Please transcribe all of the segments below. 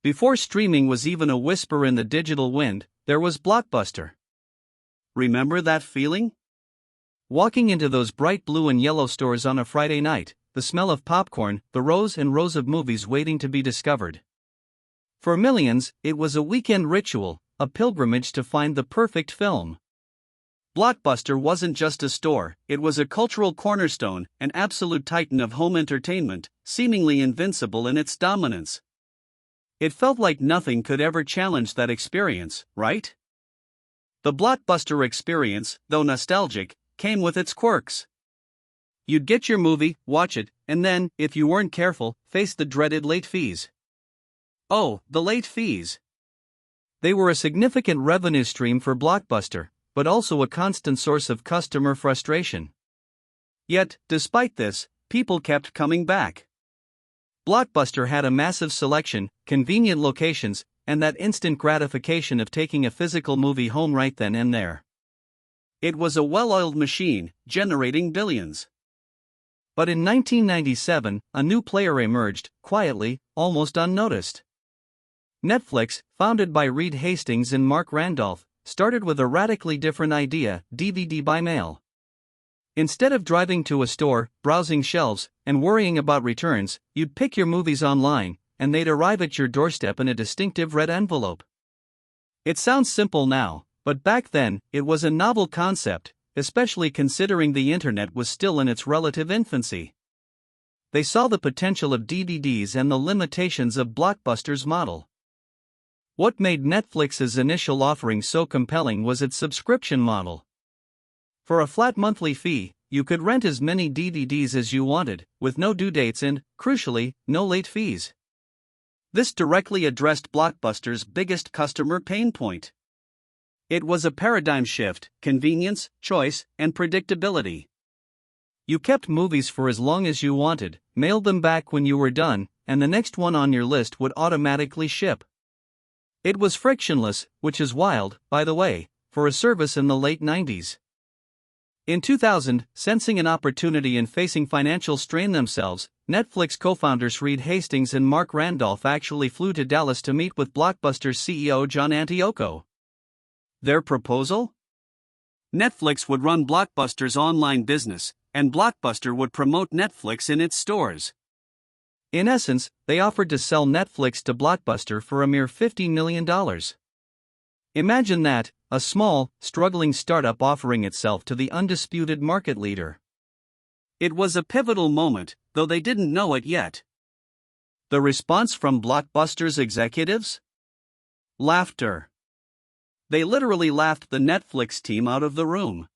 Before streaming was even a whisper in the digital wind, there was Blockbuster. Remember that feeling? Walking into those bright blue and yellow stores on a Friday night, the smell of popcorn, the rows and rows of movies waiting to be discovered. For millions, it was a weekend ritual, a pilgrimage to find the perfect film. Blockbuster wasn't just a store, it was a cultural cornerstone, an absolute titan of home entertainment, seemingly invincible in its dominance. It felt like nothing could ever challenge that experience, right? The Blockbuster experience, though nostalgic, came with its quirks. You'd get your movie, watch it, and then, if you weren't careful, face the dreaded late fees. Oh, the late fees. They were a significant revenue stream for Blockbuster, but also a constant source of customer frustration. Yet, despite this, people kept coming back. Blockbuster had a massive selection, convenient locations, and that instant gratification of taking a physical movie home right then and there. It was a well-oiled machine, generating billions. But in 1997, a new player emerged, quietly, almost unnoticed. Netflix, founded by Reed Hastings and Mark Randolph, started with a radically different idea: DVD by mail. Instead of driving to a store, browsing shelves, and worrying about returns, you'd pick your movies online, and they'd arrive at your doorstep in a distinctive red envelope. It sounds simple now, but back then, it was a novel concept, especially considering the internet was still in its relative infancy. They saw the potential of DVDs and the limitations of Blockbuster's model. What made Netflix's initial offering so compelling was its subscription model. For a flat monthly fee, you could rent as many DVDs as you wanted, with no due dates and, crucially, no late fees. This directly addressed Blockbuster's biggest customer pain point. It was a paradigm shift: convenience, choice, and predictability. You kept movies for as long as you wanted, mailed them back when you were done, and the next one on your list would automatically ship. It was frictionless, which is wild, by the way, for a service in the late 90s. In 2000, sensing an opportunity and facing financial strain themselves, Netflix co-founders Reed Hastings and Mark Randolph actually flew to Dallas to meet with Blockbuster CEO John Antioco. Their proposal? Netflix would run Blockbuster's online business, and Blockbuster would promote Netflix in its stores. In essence, they offered to sell Netflix to Blockbuster for a mere $50 million. Imagine that, a small, struggling startup offering itself to the undisputed market leader. It was a pivotal moment, though they didn't know it yet. The response from Blockbuster's executives? Laughter. They literally laughed the Netflix team out of the room.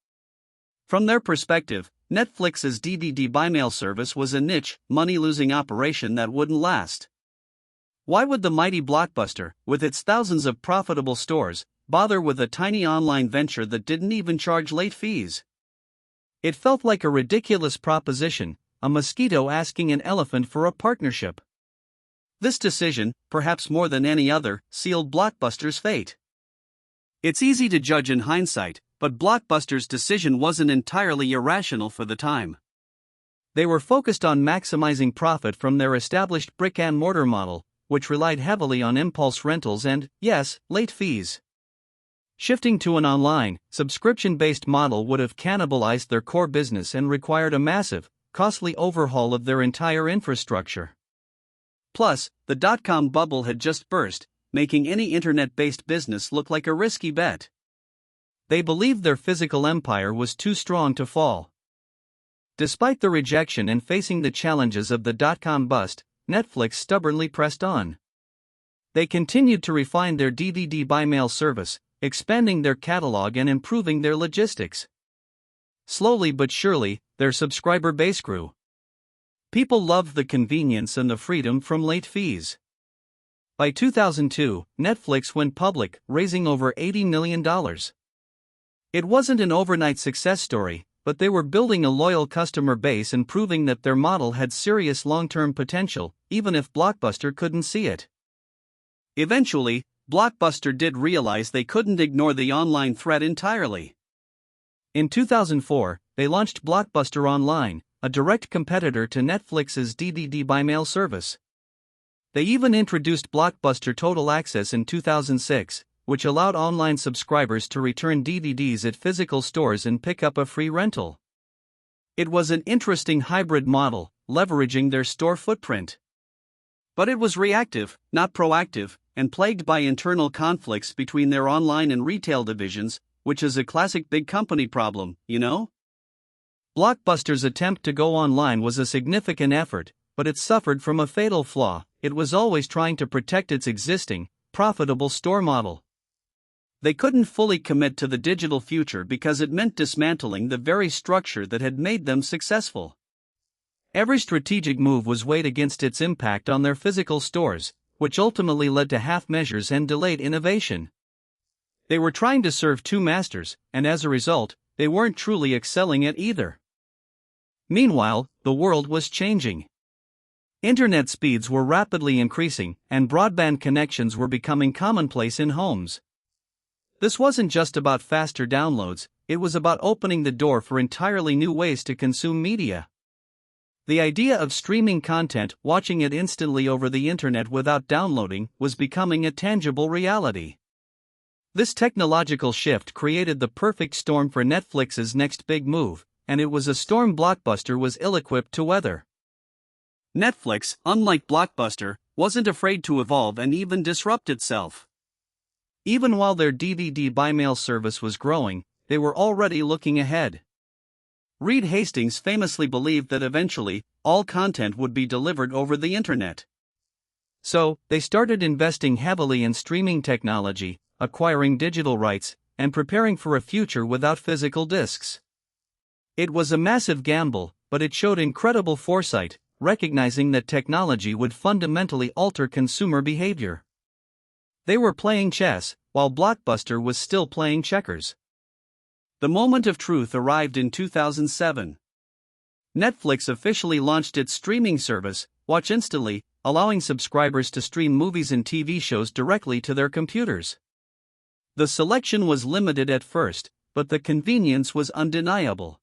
From their perspective, Netflix's DVD by mail service was a niche, money-losing operation that wouldn't last. Why would the mighty Blockbuster, with its thousands of profitable stores, bother with a tiny online venture that didn't even charge late fees? It felt like a ridiculous proposition, a mosquito asking an elephant for a partnership. This decision, perhaps more than any other, sealed Blockbuster's fate. It's easy to judge in hindsight, but Blockbuster's decision wasn't entirely irrational for the time. They were focused on maximizing profit from their established brick-and-mortar model, which relied heavily on impulse rentals and, yes, late fees. Shifting to an online, subscription-based model would have cannibalized their core business and required a massive, costly overhaul of their entire infrastructure. Plus, the dot-com bubble had just burst, making any internet-based business look like a risky bet. They believed their physical empire was too strong to fall. Despite the rejection and facing the challenges of the dot-com bust, Netflix stubbornly pressed on. They continued to refine their DVD by mail service, expanding their catalog and improving their logistics. Slowly but surely, their subscriber base grew. People loved the convenience and the freedom from late fees. By 2002, Netflix went public, raising over $80 million. It wasn't an overnight success story, but they were building a loyal customer base and proving that their model had serious long-term potential, even if Blockbuster couldn't see it. Eventually, Blockbuster did realize they couldn't ignore the online threat entirely. In 2004, they launched Blockbuster Online, a direct competitor to Netflix's DVD by mail service. They even introduced Blockbuster Total Access in 2006, which allowed online subscribers to return DVDs at physical stores and pick up a free rental. It was an interesting hybrid model, leveraging their store footprint. But it was reactive, not proactive, and plagued by internal conflicts between their online and retail divisions, which is a classic big company problem, you know? Blockbuster's attempt to go online was a significant effort, but it suffered from a fatal flaw: it was always trying to protect its existing, profitable store model. They couldn't fully commit to the digital future because it meant dismantling the very structure that had made them successful. Every strategic move was weighed against its impact on their physical stores, which ultimately led to half measures and delayed innovation. They were trying to serve two masters, and as a result, they weren't truly excelling at either. Meanwhile, the world was changing. Internet speeds were rapidly increasing, and broadband connections were becoming commonplace in homes. This wasn't just about faster downloads, it was about opening the door for entirely new ways to consume media. The idea of streaming content, watching it instantly over the internet without downloading, was becoming a tangible reality. This technological shift created the perfect storm for Netflix's next big move, and it was a storm Blockbuster was ill-equipped to weather. Netflix, unlike Blockbuster, wasn't afraid to evolve and even disrupt itself. Even while their DVD by-mail service was growing, they were already looking ahead. Reed Hastings famously believed that eventually, all content would be delivered over the internet. So, they started investing heavily in streaming technology, acquiring digital rights, and preparing for a future without physical discs. It was a massive gamble, but it showed incredible foresight, recognizing that technology would fundamentally alter consumer behavior. They were playing chess, while Blockbuster was still playing checkers. The moment of truth arrived in 2007. Netflix officially launched its streaming service, Watch Instantly, allowing subscribers to stream movies and TV shows directly to their computers. The selection was limited at first, but the convenience was undeniable.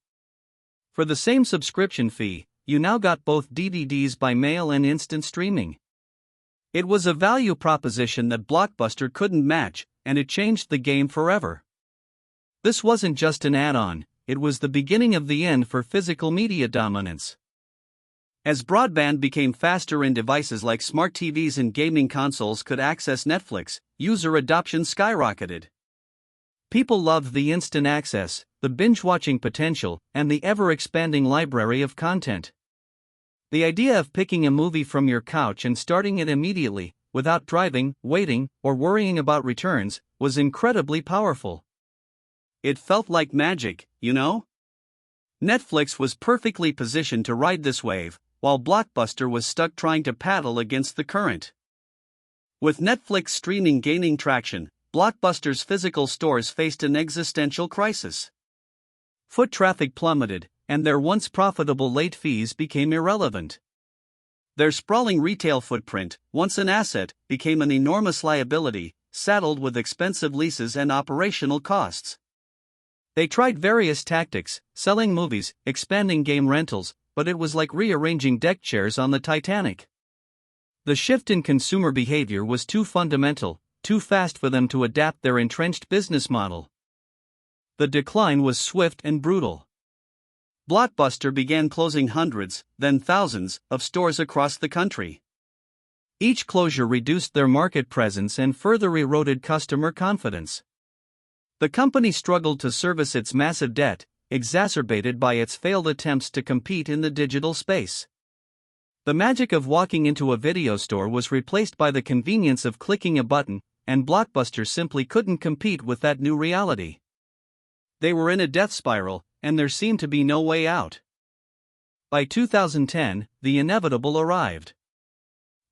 For the same subscription fee, you now got both DVDs by mail and instant streaming. It was a value proposition that Blockbuster couldn't match, and it changed the game forever. This wasn't just an add-on, it was the beginning of the end for physical media dominance. As broadband became faster and devices like smart TVs and gaming consoles could access Netflix, user adoption skyrocketed. People loved the instant access, the binge-watching potential, and the ever-expanding library of content. The idea of picking a movie from your couch and starting it immediately, without driving, waiting, or worrying about returns, was incredibly powerful. It felt like magic, you know? Netflix was perfectly positioned to ride this wave, while Blockbuster was stuck trying to paddle against the current. With Netflix streaming gaining traction, Blockbuster's physical stores faced an existential crisis. Foot traffic plummeted, and their once profitable late fees became irrelevant. Their sprawling retail footprint, once an asset, became an enormous liability, saddled with expensive leases and operational costs. They tried various tactics, selling movies, expanding game rentals, but it was like rearranging deck chairs on the Titanic. The shift in consumer behavior was too fundamental, too fast for them to adapt their entrenched business model. The decline was swift and brutal. Blockbuster began closing hundreds, then thousands, of stores across the country. Each closure reduced their market presence and further eroded customer confidence. The company struggled to service its massive debt, exacerbated by its failed attempts to compete in the digital space. The magic of walking into a video store was replaced by the convenience of clicking a button, and Blockbuster simply couldn't compete with that new reality. They were in a death spiral, and there seemed to be no way out. By 2010, the inevitable arrived.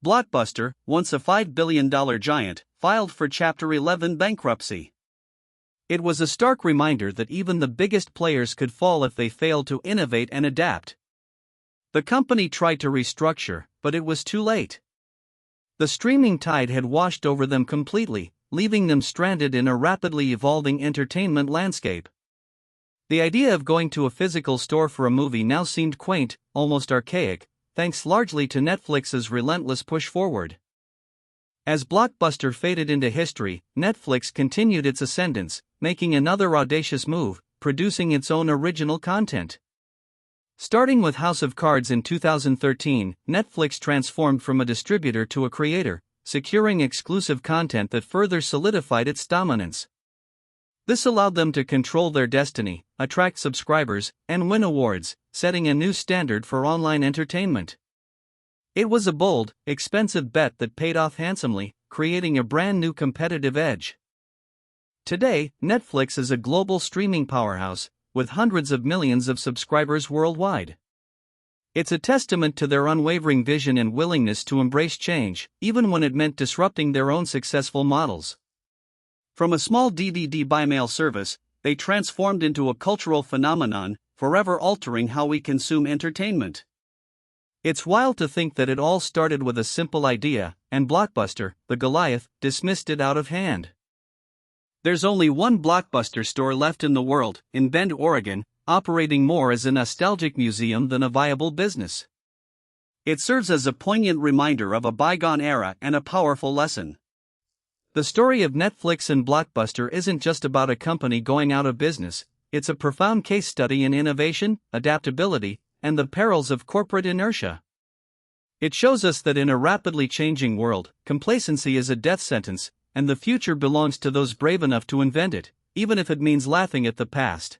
Blockbuster, once a $5 billion giant, filed for Chapter 11 bankruptcy. It was a stark reminder that even the biggest players could fall if they failed to innovate and adapt. The company tried to restructure, but it was too late. The streaming tide had washed over them completely, leaving them stranded in a rapidly evolving entertainment landscape. The idea of going to a physical store for a movie now seemed quaint, almost archaic, thanks largely to Netflix's relentless push forward. As Blockbuster faded into history, Netflix continued its ascendance, making another audacious move, producing its own original content. Starting with House of Cards in 2013, Netflix transformed from a distributor to a creator, securing exclusive content that further solidified its dominance. This allowed them to control their destiny, attract subscribers, and win awards, setting a new standard for online entertainment. It was a bold, expensive bet that paid off handsomely, creating a brand new competitive edge. Today, Netflix is a global streaming powerhouse, with hundreds of millions of subscribers worldwide. It's a testament to their unwavering vision and willingness to embrace change, even when it meant disrupting their own successful models. From a small DVD by mail service, they transformed into a cultural phenomenon, forever altering how we consume entertainment. It's wild to think that it all started with a simple idea, and Blockbuster, the Goliath, dismissed it out of hand. There's only one Blockbuster store left in the world, in Bend, Oregon, operating more as a nostalgic museum than a viable business. It serves as a poignant reminder of a bygone era and a powerful lesson. The story of Netflix and Blockbuster isn't just about a company going out of business, it's a profound case study in innovation, adaptability, and the perils of corporate inertia. It shows us that in a rapidly changing world, complacency is a death sentence, and the future belongs to those brave enough to invent it, even if it means laughing at the past.